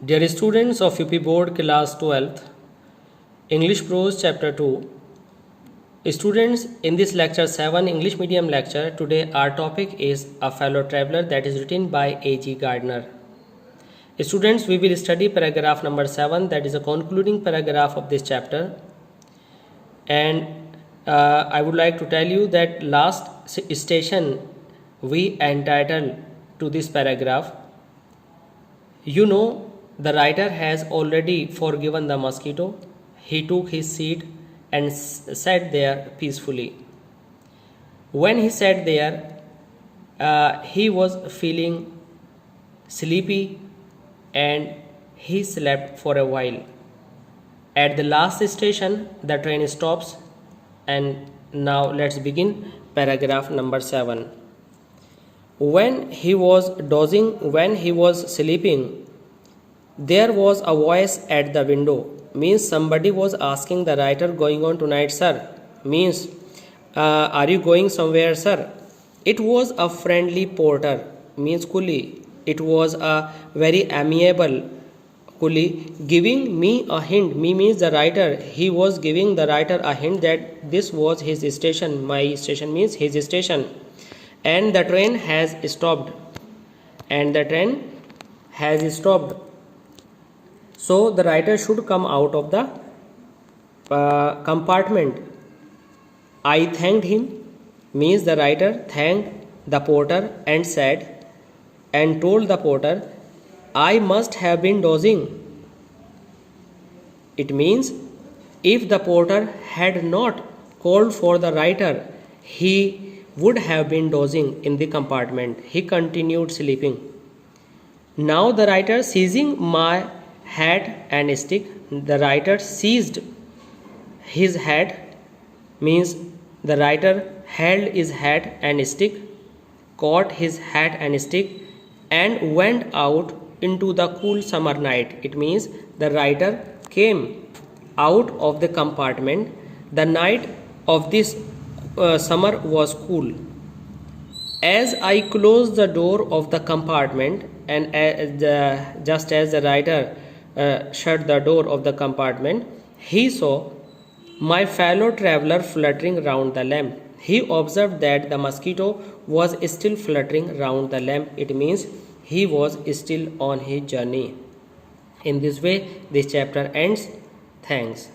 Dear students of UP Board Class 12th, English Prose Chapter 2. Students, in this lecture 7 English medium lecture, today our topic is A Fellow Traveler, that is written by A.G. Gardner. Students, we will study paragraph number 7, that is a concluding paragraph of this chapter. And I would like to tell you that last station we entitled to this paragraph. You know, the writer has already forgiven the mosquito. He took his seat and sat there peacefully. When he sat there, he was feeling sleepy and he slept for a while. At the last station, the train stops, and now let's begin paragraph number 7. When he was sleeping, there was a voice at the window. Means somebody was asking the writer, going on tonight, sir? Means, are you going somewhere, sir? It was a friendly porter, means coolie. It was a very amiable coolie giving me a hint. Me means the writer. He was giving the writer a hint that this was his station. My station means his station. And the train has stopped. So the writer should come out of the compartment. I thanked him, means the writer thanked the porter and told the porter, I must have been dozing. It means if the porter had not called for the writer, he would have been dozing in the compartment. He continued sleeping. Now the writer, seizing my hat and stick, the writer seized his hat, means the writer held his hat and stick, caught his hat and stick, and went out into the cool summer night. It means the writer came out of the compartment. The night of this summer was cool. As I closed the door of the compartment, and just as the writer shut the door of the compartment, he saw my fellow traveler fluttering round the lamp. He observed that the mosquito was still fluttering round the lamp. It means he was still on his journey. In this way, this chapter ends. Thanks.